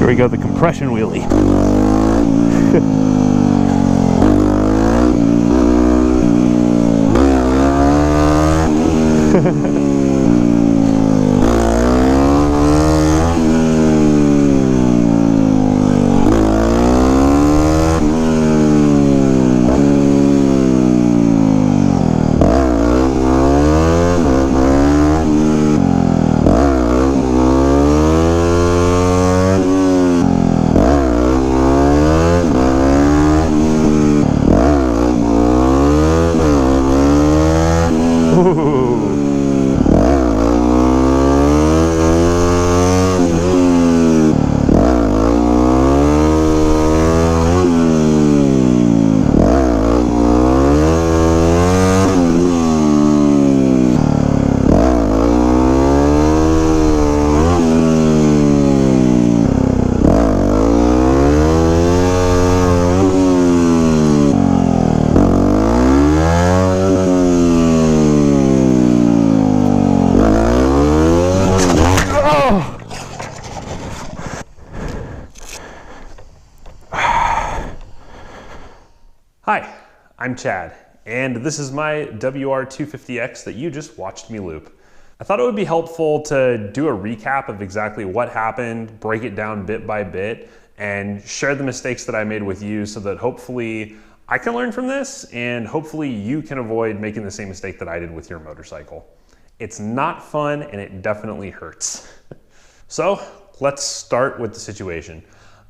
Here we go, the compression wheelie. Hi, I'm Chad, and this is my WR250X that you just watched me loop. I thought it would be helpful to do a recap of exactly what happened, break it down bit by bit, and share the mistakes that I made with you so that hopefully I can learn from this and hopefully you can avoid making the same mistake that I did with your motorcycle. It's not fun and it definitely hurts. So let's start with the situation.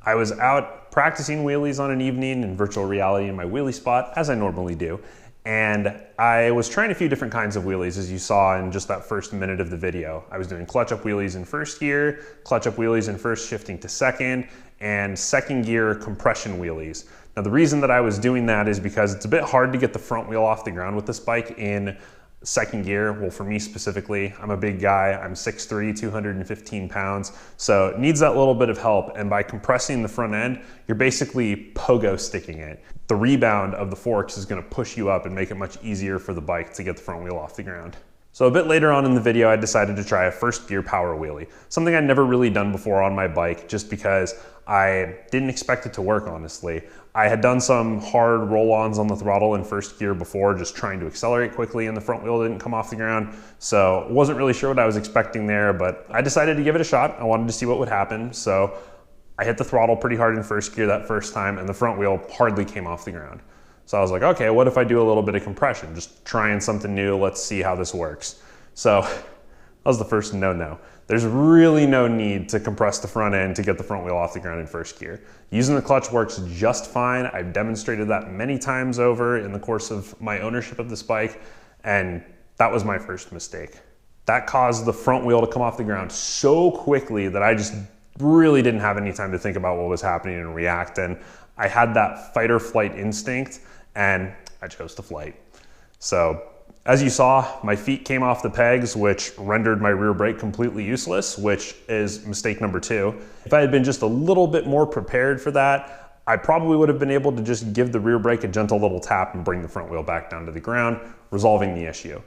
I was out practicing wheelies on an evening in virtual reality in my wheelie spot, as I normally do. And I was trying a few different kinds of wheelies, as you saw in just that first minute of the video. I was doing clutch up wheelies in first gear, clutch up wheelies in first shifting to second, and second gear compression wheelies. Now the reason that I was doing that is because it's a bit hard to get the front wheel off the ground with this bike in second gear. Well, for me specifically, I'm a big guy. I'm 6'3", 215 pounds. So it needs that little bit of help. And by compressing the front end, you're basically pogo sticking it. The rebound of the forks is gonna push you up and make it much easier for the bike to get the front wheel off the ground. So a bit later on in the video, I decided to try a first gear power wheelie, something I'd never really done before on my bike just because I didn't expect it to work, honestly. I had done some hard roll-ons on the throttle in first gear before, just trying to accelerate quickly and the front wheel didn't come off the ground. So wasn't really sure what I was expecting there, but I decided to give it a shot. I wanted to see what would happen. So I hit the throttle pretty hard in first gear that first time and the front wheel hardly came off the ground. So I was like, okay, what if I do a little bit of compression? Just trying something new, let's see how this works. So that was the first no-no. There's really no need to compress the front end to get the front wheel off the ground in first gear. Using the clutch works just fine. I've demonstrated that many times over in the course of my ownership of this bike, and that was my first mistake. That caused the front wheel to come off the ground so quickly that I just really didn't have any time to think about what was happening and react, and I had that fight or flight instinct, and I chose to flight. So as you saw, my feet came off the pegs, which rendered my rear brake completely useless, which is mistake number 2. If I had been just a little bit more prepared for that, I probably would have been able to just give the rear brake a gentle little tap and bring the front wheel back down to the ground, resolving the issue.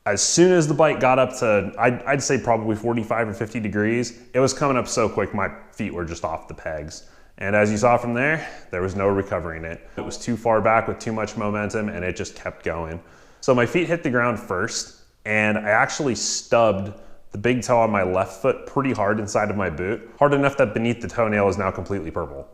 As soon as the bike got up to, I'd say probably 45 or 50 degrees, it was coming up so quick my feet were just off the pegs. And as you saw from there was no recovering it. It was too far back with too much momentum and it just kept going. So my feet hit the ground first and I actually stubbed the big toe on my left foot pretty hard inside of my boot, hard enough that beneath the toenail is now completely purple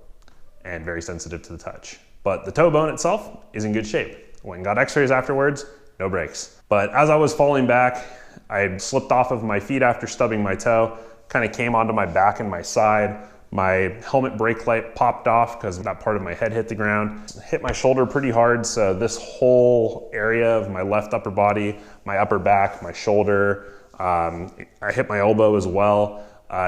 and very sensitive to the touch. But the toe bone itself is in good shape. Went and got x-rays afterwards, no breaks. But as I was falling back, I slipped off of my feet after stubbing my toe, kind of came onto my back and my side. My helmet brake light popped off because that part of my head hit the ground. Hit my shoulder pretty hard, so this whole area of my left upper body, my upper back, my shoulder, I hit my elbow as well.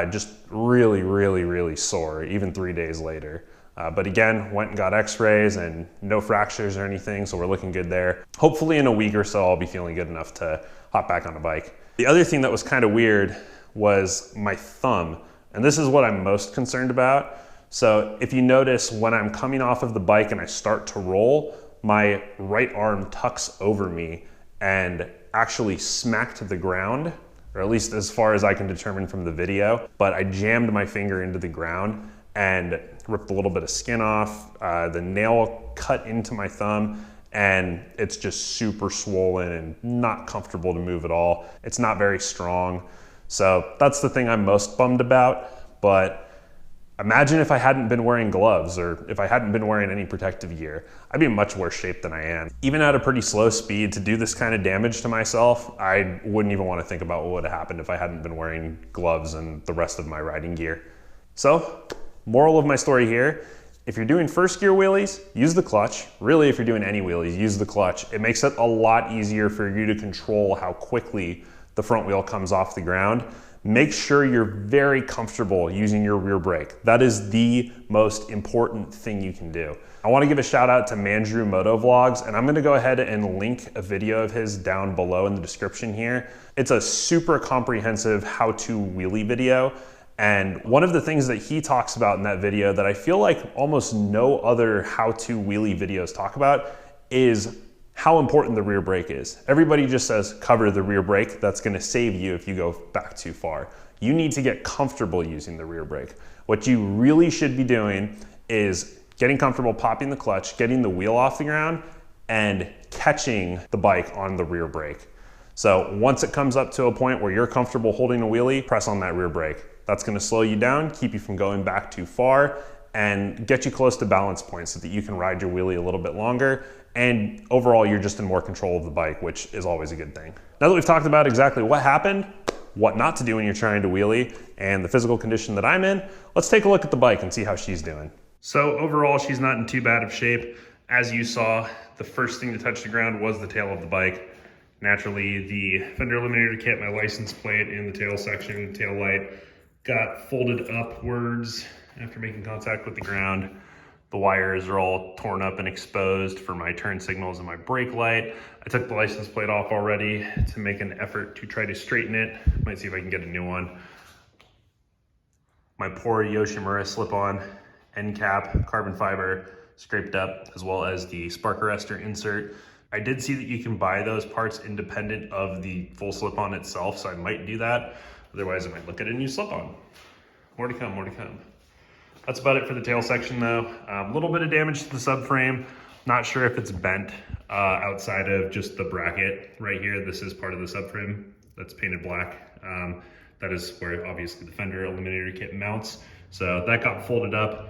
Just really, really, really sore, even 3 days later. But again, went and got x-rays and no fractures or anything, so we're looking good there. Hopefully in a week or so, I'll be feeling good enough to hop back on a bike. The other thing that was kind of weird was my thumb. And this is what I'm most concerned about. So if you notice when I'm coming off of the bike and I start to roll, my right arm tucks over me and actually smacked the ground, or at least as far as I can determine from the video, but I jammed my finger into the ground and ripped a little bit of skin off. The nail cut into my thumb, and it's just super swollen and not comfortable to move at all. It's not very strong. So that's the thing I'm most bummed about. But imagine if I hadn't been wearing gloves, or if I hadn't been wearing any protective gear. I'd be in much worse shape than I am. Even at a pretty slow speed, to do this kind of damage to myself, I wouldn't even want to think about what would have happened if I hadn't been wearing gloves and the rest of my riding gear. So, moral of my story here, if you're doing first gear wheelies, use the clutch. Really, if you're doing any wheelies, use the clutch. It makes it a lot easier for you to control how quickly the front wheel comes off the ground. Make sure you're very comfortable using your rear brake. That is the most important thing you can do. I want to give a shout out to Mandrew Moto Vlogs, and I'm going to go ahead and link a video of his down below in the description here. It's a super comprehensive how-to wheelie video. And one of the things that he talks about in that video that I feel like almost no other how-to wheelie videos talk about is how important the rear brake is. Everybody just says, cover the rear brake. That's gonna save you if you go back too far. You need to get comfortable using the rear brake. What you really should be doing is getting comfortable popping the clutch, getting the wheel off the ground, and catching the bike on the rear brake. So once it comes up to a point where you're comfortable holding a wheelie, press on that rear brake. That's gonna slow you down, keep you from going back too far, and get you close to balance points so that you can ride your wheelie a little bit longer. And overall, you're just in more control of the bike, which is always a good thing. Now that we've talked about exactly what happened, what not to do when you're trying to wheelie, and the physical condition that I'm in, let's take a look at the bike and see how she's doing. So overall, she's not in too bad of shape. As you saw, the first thing to touch the ground was the tail of the bike. Naturally, the fender eliminator kit, my license plate, and the tail section, tail light, got folded upwards after making contact with the ground. The wires are all torn up and exposed for my turn signals and my brake light. I took the license plate off already to make an effort to try to straighten it. Might see if I can get a new one. My poor Yoshimura slip-on end cap, carbon fiber, scraped up, as well as the spark arrestor insert. I did see that you can buy those parts independent of the full slip-on itself, so I might do that. Otherwise, I might look at a new slip-on. More to come, more to come. That's about it for the tail section though. A little bit of damage to the subframe. Not sure if it's bent outside of just the bracket right here. This is part of the subframe that's painted black. That is where obviously the fender eliminator kit mounts. So that got folded up.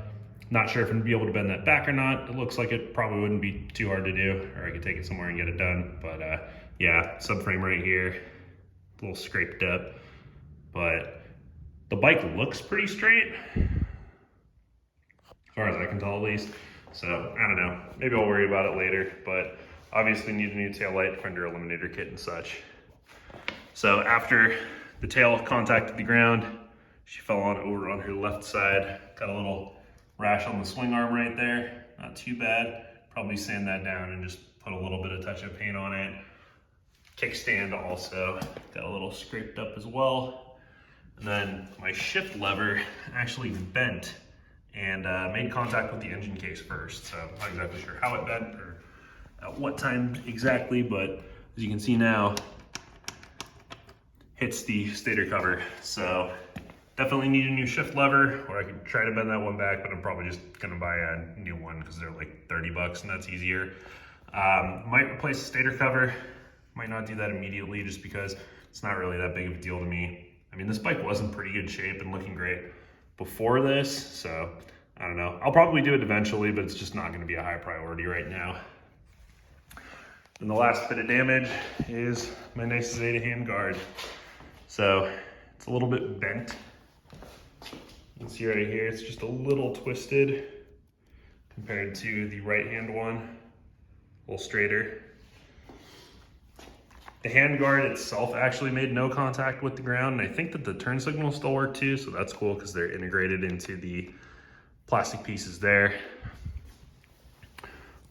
Not sure if I'm gonna be able to bend that back or not. It looks like it probably wouldn't be too hard to do, or I could take it somewhere and get it done. But yeah, subframe right here, a little scraped up. But the bike looks pretty straight, as far as I can tell at least. So I don't know, maybe I'll worry about it later, but obviously need a new tail light, fender eliminator kit and such. So after the tail contacted the ground, she fell on over on her left side. Got a little rash on the swing arm right there, not too bad. Probably sand that down and just put a little bit of touch-up paint on it. Kickstand also got a little scraped up as well. And then my shift lever actually bent and made contact with the engine case first. So I'm not exactly sure how it bent or at what time exactly, but as you can see now, hits the stator cover. So definitely need a new shift lever, or I could try to bend that one back, but I'm probably just gonna buy a new one because they're like 30 bucks and that's easier. Might replace the stator cover. Might not do that immediately just because it's not really that big of a deal to me. I mean, this bike was in pretty good shape and looking great before this, so I don't know. I'll probably do it eventually, but it's just not gonna be a high priority right now. And the last bit of damage is my nice Zeta handguard. So it's a little bit bent. You can see right here, it's just a little twisted compared to the right hand one, a little straighter. The handguard itself actually made no contact with the ground, and I think that the turn signals still work too, so that's cool because they're integrated into the plastic pieces there.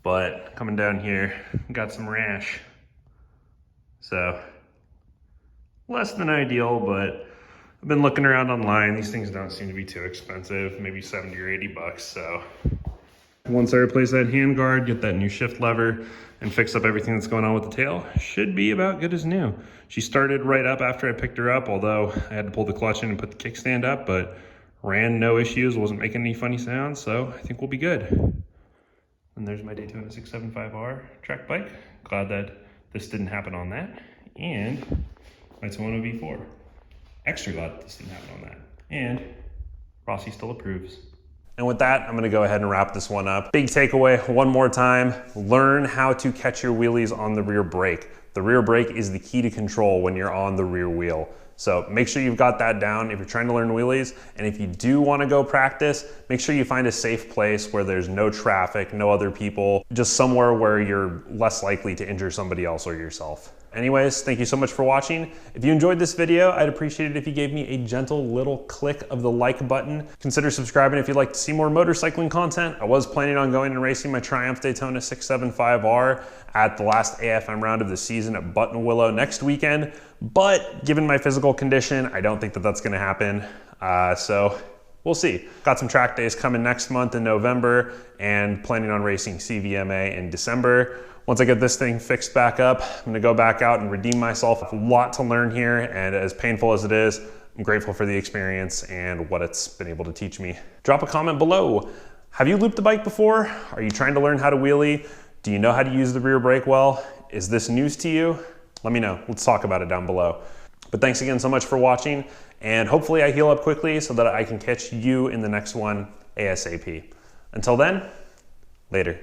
But coming down here, got some rash. So less than ideal, but I've been looking around online. These things don't seem to be too expensive, maybe 70 or 80 bucks. So once I replace that handguard, get that new shift lever, and fix up everything that's going on with the tail, should be about good as new. She started right up after I picked her up, although I had to pull the clutch in and put the kickstand up, but Ran, no issues, wasn't making any funny sounds, so I think we'll be good. And there's my Daytona 675R track bike. Glad that this didn't happen on that. And my Toyota V4. Extra glad this didn't happen on that. And Rossi still approves. And with that, I'm gonna go ahead and wrap this one up. Big takeaway, one more time, learn how to catch your wheelies on the rear brake. The rear brake is the key to control when you're on the rear wheel. So make sure you've got that down if you're trying to learn wheelies. And if you do wanna go practice, make sure you find a safe place where there's no traffic, no other people, just somewhere where you're less likely to injure somebody else or yourself. Anyways, thank you so much for watching. If you enjoyed this video, I'd appreciate it if you gave me a gentle little click of the like button. Consider subscribing if you'd like to see more motorcycling content. I was planning on going and racing my Triumph Daytona 675R at the last AFM round of the season at Buttonwillow next weekend, but given my physical condition, I don't think that that's gonna happen. So we'll see. Got some track days coming next month in November and planning on racing CVMA in December. Once I get this thing fixed back up, I'm gonna go back out and redeem myself. A lot to learn here, and as painful as it is, I'm grateful for the experience and what it's been able to teach me. Drop a comment below. Have you looped a bike before? Are you trying to learn how to wheelie? Do you know how to use the rear brake well? Is this news to you? Let me know. Let's talk about it down below. But thanks again so much for watching, and hopefully I heal up quickly so that I can catch you in the next one ASAP. Until then, later.